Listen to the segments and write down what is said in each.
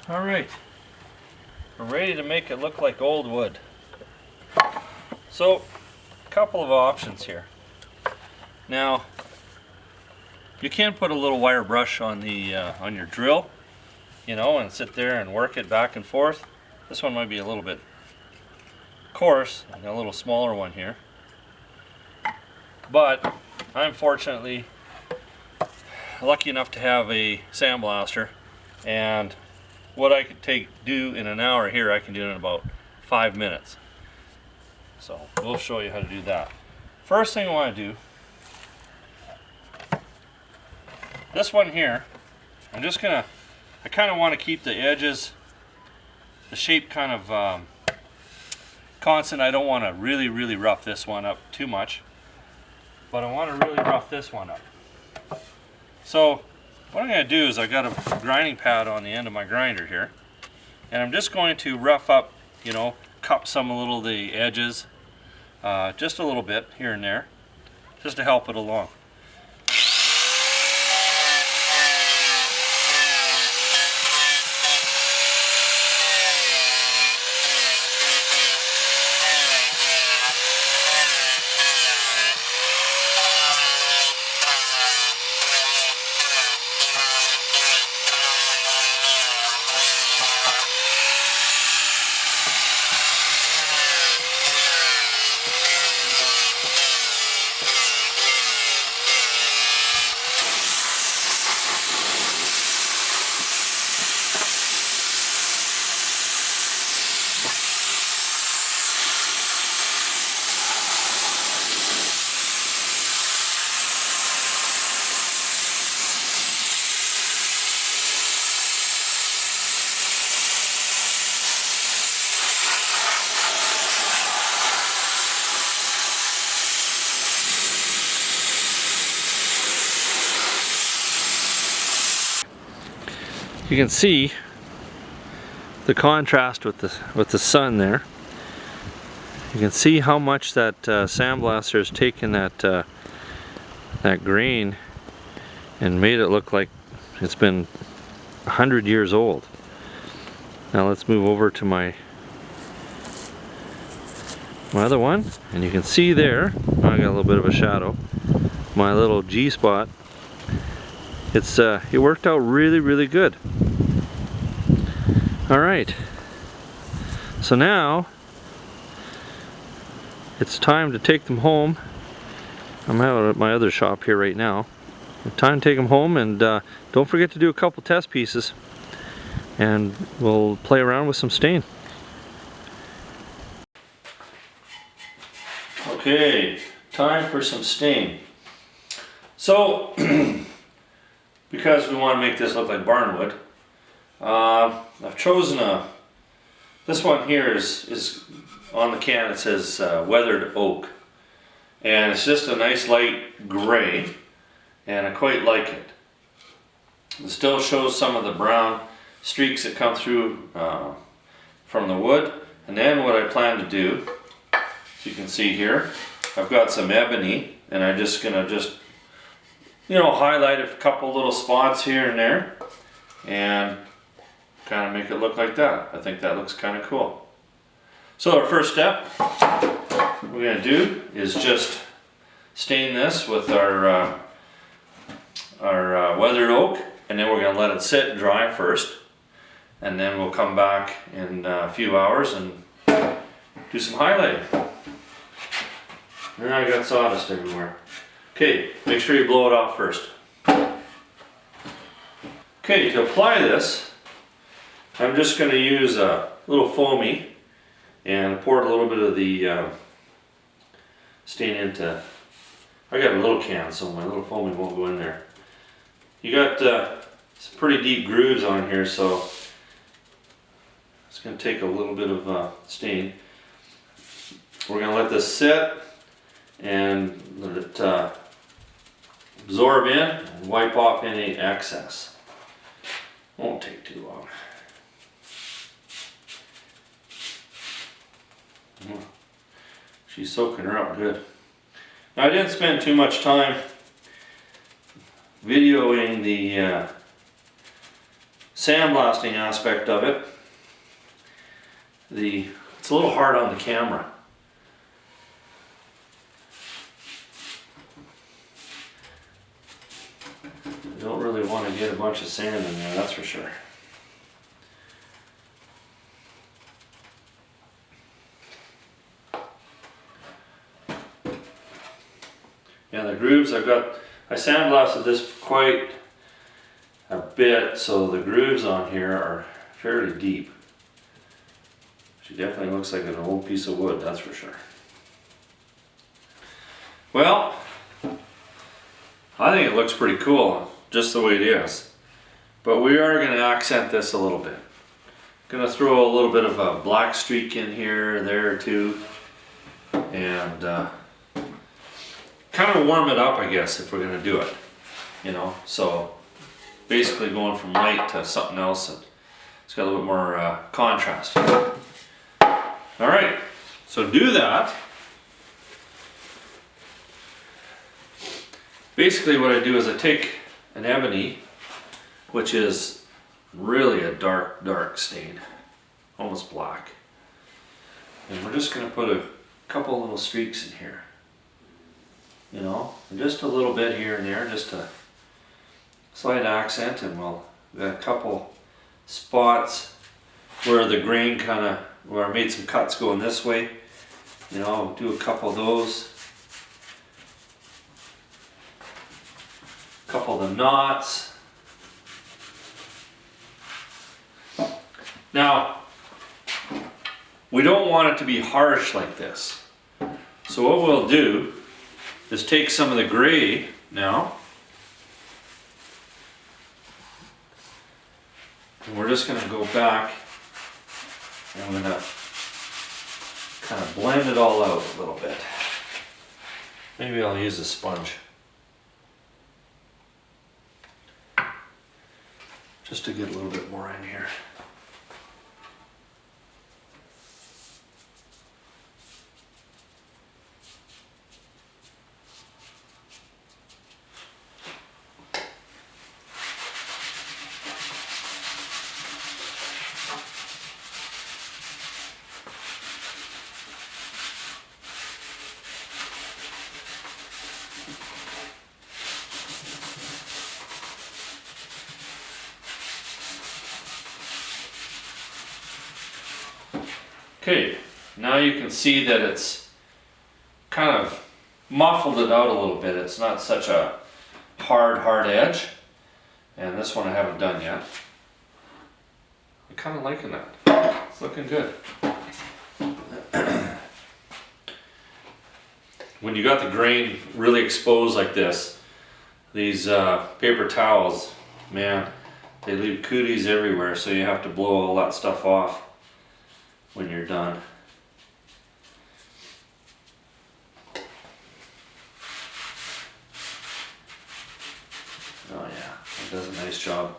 Alright, we're ready to make it look like old wood. So, a couple of options here. Now, you can put a little wire brush on the on your drill, you know, and sit there and work it back and forth. This one might be a little bit coarse, and a little smaller one here. But I'm fortunately lucky enough to have a sandblaster, and what I could do in an hour here, I can do in about 5 minutes. So we'll show you how to do that. First thing I want to do, this one here, I kind of want to keep the edges, the shape kind of constant. I don't want to really rough this one up too much, but I want to really rough this one up. So what I'm going to do is I got a grinding pad on the end of my grinder here, and I'm just going to rough up, you know, cup some a little of the edges, just a little bit here and there, just to help it along. You can see the contrast with the sun there. You can see how much that sandblaster has taken that grain and made it look like it's been 100 years old. Now let's move over to my other one, and you can see there, I got a little bit of a shadow, my little G spot. It worked out really good. Alright, so now it's time to take them home. I'm out at my other shop here right now. It's time to take them home, and don't forget to do a couple test pieces, and we'll play around with some stain. Okay, time for some stain. So because we want to make this look like barnwood, I've chosen this one here is on the can. It says weathered oak, and it's just a nice light gray, and I quite like it. It still shows some of the brown streaks that come through from the wood. And then what I plan to do, as you can see here, I've got some ebony, and I'm just gonna you know, highlight a couple little spots here and there, and kind of make it look like that. I think that looks kind of cool. So our first step we're going to do is just stain this with our weathered oak, and then we're going to let it sit and dry first, and then we'll come back in a few hours and do some highlighting. And I got sawdust everywhere. Okay, make sure you blow it off first. Okay, to apply this, I'm just going to use a little foamy and pour a little bit of the stain into. I got a little can, so my little foamy won't go in there. You got some pretty deep grooves on here, so it's going to take a little bit of stain. We're going to let this sit and let it absorb in and wipe off any excess. Won't take too long. She's soaking her up good. Now, I didn't spend too much time videoing the sandblasting aspect of it, it's a little hard on the camera. You don't really want to get a bunch of sand in there, that's for sure. Yeah, the grooves I sandblasted this quite a bit, so the grooves on here are fairly deep. She definitely looks like an old piece of wood, that's for sure. Well, I think it looks pretty cool, just the way it is. But we are going to accent this a little bit. Going to throw a little bit of a black streak in here, there too, and kind of warm it up, I guess, if we're going to do it. You know, so basically going from light to something else, and it's got a little bit more contrast. All right, so do that. Basically what I do is I take an ebony, which is really a dark, dark stain, almost black. And we're just going to put a couple little streaks in here. You know, and just a little bit here and there, just a slight accent, and we'll got a couple spots where the grain where I made some cuts going this way. You know, I'll do a couple of those. A couple of the knots. Now, we don't want it to be harsh like this. So what we'll do is take some of the gray now, and we're just going to go back and I'm going to kind of blend it all out a little bit. Maybe I'll use a sponge just to get a little bit more in here. Okay, now you can see that it's kind of muffled it out a little bit. It's not such a hard edge. And this one I haven't done yet. I'm kind of liking that. It's looking good. When you got the grain really exposed like this, these paper towels, man, they leave cooties everywhere, so you have to blow all that stuff off when you're done. Oh yeah, it does a nice job.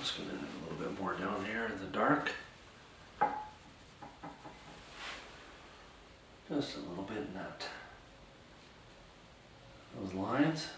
Just gonna add a little bit more down here in the dark. Just a little bit in those lines.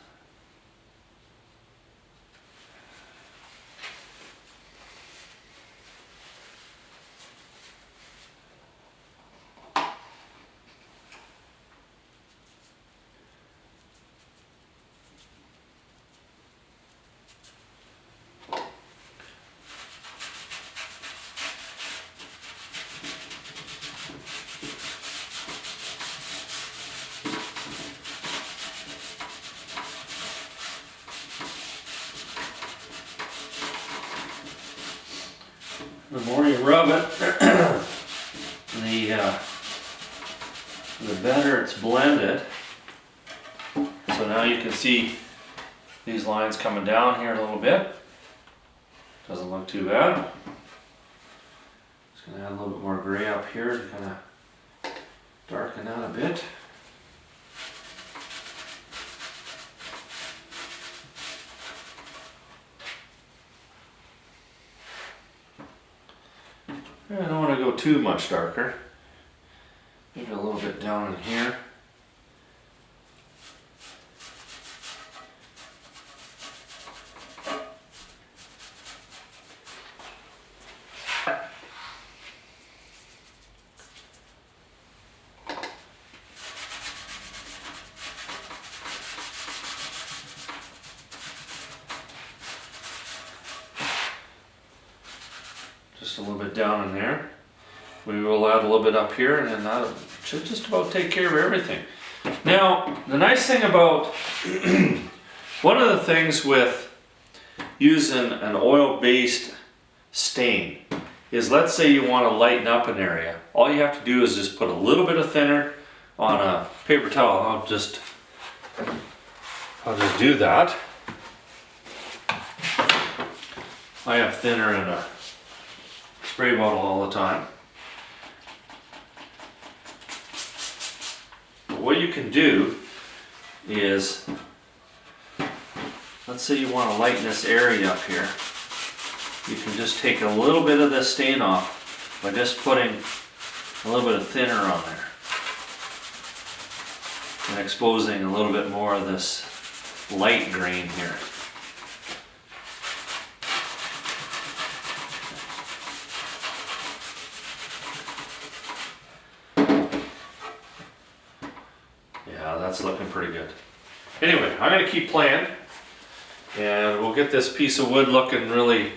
The more you rub it, the better it's blended. So now you can see these lines coming down here a little bit. Doesn't look too bad. Just gonna add a little bit more gray up here to kind of darken that a bit. I don't want to go too much darker. down in here. Just a little bit down in there. We will add a little bit up here, and then that should just about take care of everything. Now, the nice thing about one of the things with using an oil-based stain is, let's say you want to lighten up an area. All you have to do is just put a little bit of thinner on a paper towel. I'll just do that. I have thinner in a spray bottle all the time. But what you can do is, let's say you want to lighten this area up here. You can just take a little bit of this stain off by just putting a little bit of thinner on there and exposing a little bit more of this light grain here. That's looking pretty good. Anyway, I'm going to keep playing, and we'll get this piece of wood looking really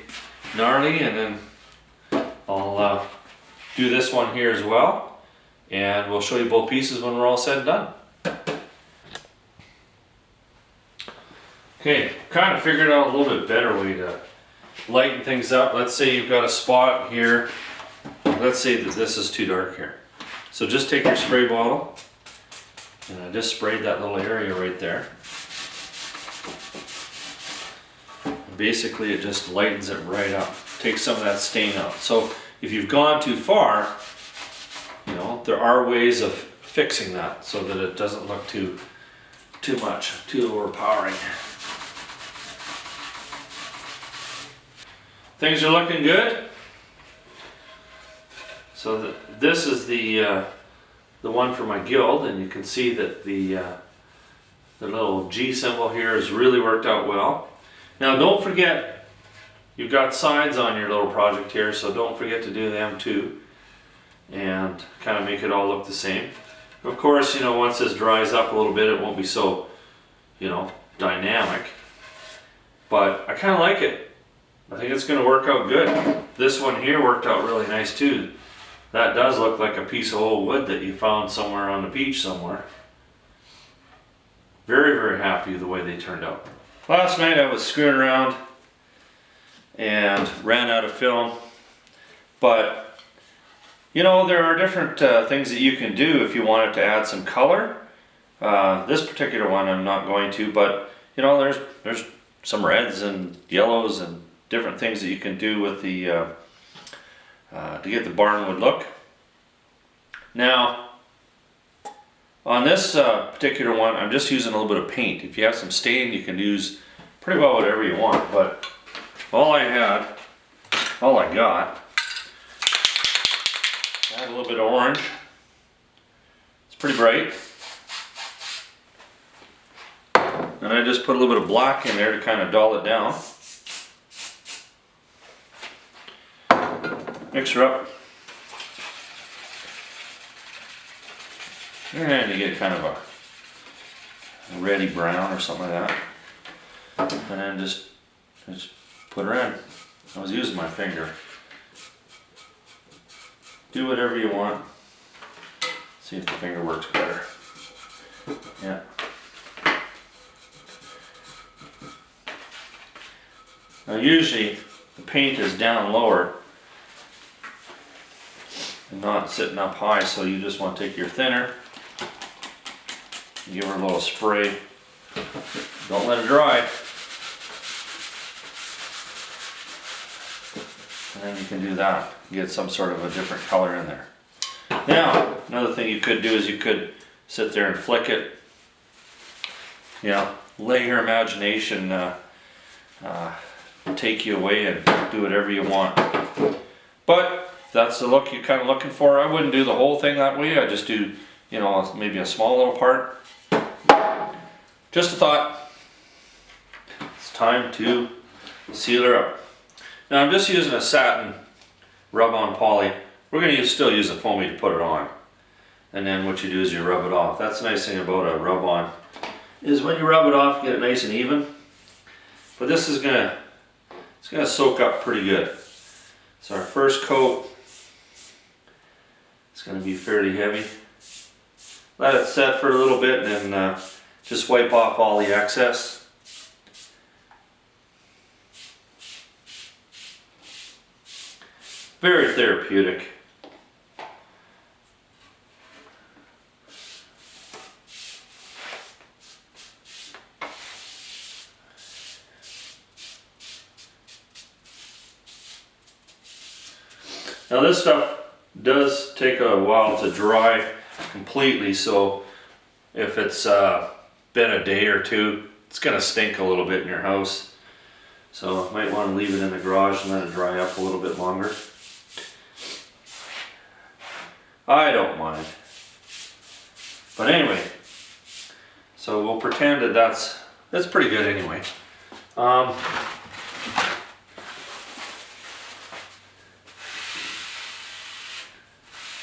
gnarly, and then I'll do this one here as well, and we'll show you both pieces when we're all said and done. Okay, kind of figured out a little bit better way to lighten things up. Let's say you've got a spot here. Let's say that this is too dark here. So just take your spray bottle, and I just sprayed that little area right there. And basically it just lightens it right up, takes some of that stain out. So if you've gone too far, you know, there are ways of fixing that so that it doesn't look too much, too overpowering. Things are looking good. So this is the one for my guild, and you can see that the little G symbol here has really worked out well. Now don't forget, you've got sides on your little project here, so don't forget to do them too, and kind of make it all look the same. Of course, you know, once this dries up a little bit, it won't be so, you know, dynamic, but I kind of like it. I think it's going to work out good. This one here worked out really nice too. That does look like a piece of old wood that you found somewhere on the beach somewhere. Very, very happy the way they turned out. Last night I was screwing around and ran out of film, but you know, there are different things that you can do if you wanted to add some color. This particular one I'm not going to, but you know, there's some reds and yellows and different things that you can do with the to get the barnwood look. Now, on this particular one, I'm just using a little bit of paint. If you have some stain, you can use pretty well whatever you want, but all I got, I had a little bit of orange. It's pretty bright. And I just put a little bit of black in there to kind of dull it down. Mix her up. And you get kind of a reddy brown or something like that. And then just put her in. I was using my finger. Do whatever you want. See if the finger works better. Yeah. Now usually the paint is down lower and not sitting up high, so you just want to take your thinner, give her a little spray. Don't let it dry. And then you can do that, get some sort of a different color in there. Now, another thing you could do is you could sit there and flick it. You know, let your imagination take you away and do whatever you want. But if that's the look you're kind of looking for, I wouldn't do the whole thing that way. I just do you know, maybe a small little part. Just a thought. It's time to seal her up. Now I'm just using a satin rub-on poly. We're going to still use a foamy to put it on. And then what you do is you rub it off. That's the nice thing about a rub-on, is when you rub it off, you get it nice and even. But this is gonna soak up pretty good. So our first coat is gonna be fairly heavy. Let it set for a little bit and then just wipe off all the excess. Very therapeutic. Now this stuff does take a while to dry completely, so if it's been a day or two, it's going to stink a little bit in your house. So you might want to leave it in the garage and let it dry up a little bit longer. I don't mind. But anyway, so we'll pretend that that's pretty good anyway.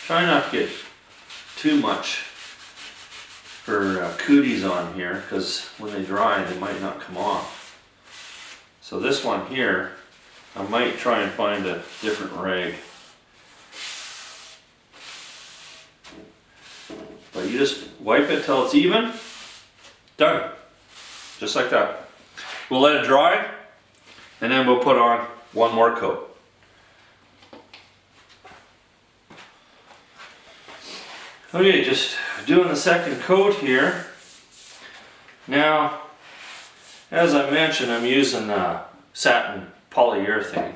Try not to get too much for cooties on here, because when they dry they might not come off. So this one here, I might try and find a different rag. But you just wipe it till it's even. Done. Just like that. We'll let it dry and then we'll put on one more coat. Okay, just doing the second coat here. Now, as I mentioned, I'm using satin polyurethane,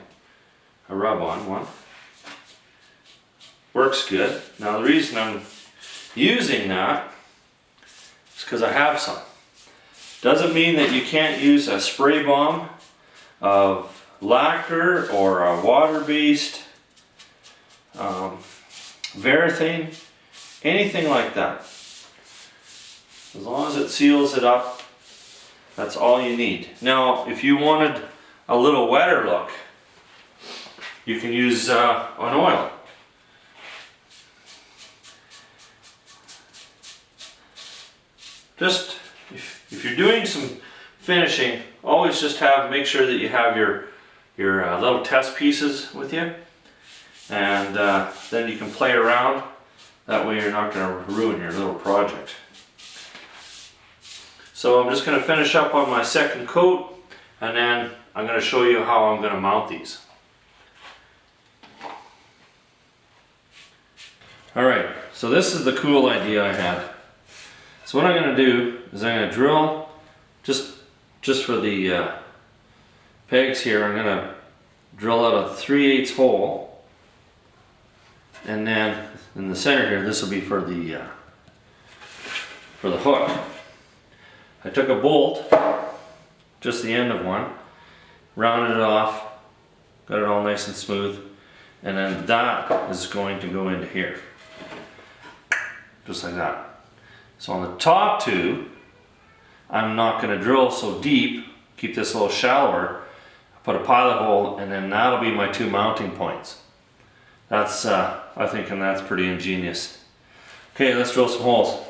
a rub-on one. Works good. Now the reason I'm using that is because I have some. Doesn't mean that you can't use a spray bomb of lacquer or a water-based Varathane. Anything like that. As long as it seals it up, that's all you need. Now, if you wanted a little wetter look, you can use an oil. Just, if you're doing some finishing, always just make sure that you have your little test pieces with you, and then you can play around. That way you're not going to ruin your little project. So I'm just going to finish up on my second coat, and then I'm going to show you how I'm going to mount these. Alright, so this is the cool idea I had. So what I'm going to do is I'm going to drill, just for the pegs here, I'm going to drill out a 3/8 hole, and then in the center here, this will be for the hook. I took a bolt, just the end of one, rounded it off, got it all nice and smooth, and then that is going to go into here, just like that. So on the top two, I'm not going to drill so deep, keep this a little shallower, put a pilot hole, and then that'll be my two mounting points. That's, I think, and that's pretty ingenious. Okay, let's drill some holes.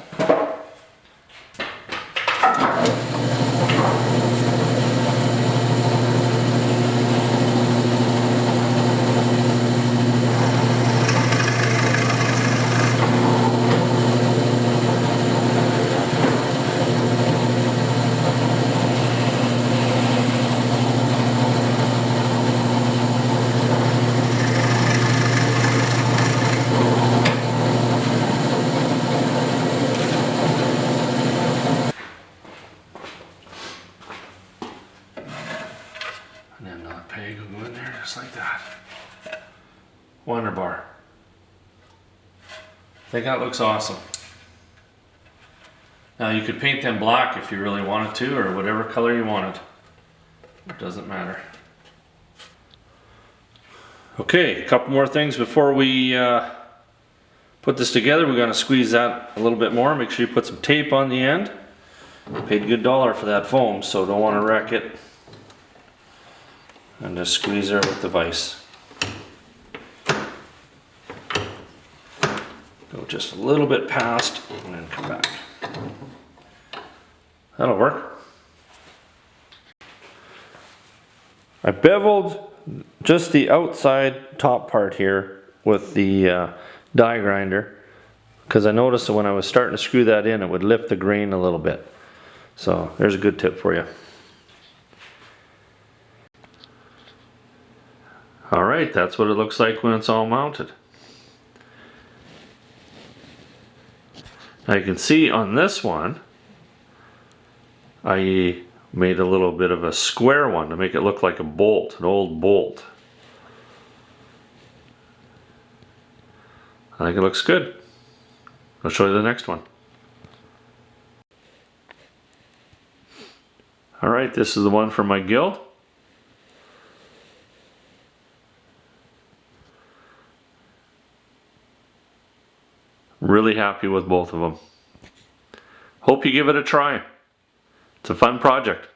And then another peg will go in there just like that. Wonder bar. I think that looks awesome. Now you could paint them black if you really wanted to, or whatever color you wanted. It doesn't matter. Okay, a couple more things before we put this together, we're going to squeeze that a little bit more. Make sure you put some tape on the end. Paid a good $1 for that foam, so don't want to wreck it. And just squeeze her with the vise. Go just a little bit past and then come back. That'll work. I beveled just the outside top part here with the die grinder, because I noticed that when I was starting to screw that in, it would lift the grain a little bit. So there's a good tip for you. Alright, that's what it looks like when it's all mounted. Now you can see on this one, I made a little bit of a square one to make it look like a bolt, an old bolt. I think it looks good. I'll show you the next one. Alright, this is the one for my guild. Really happy with both of them. Hope you give it a try. It's a fun project.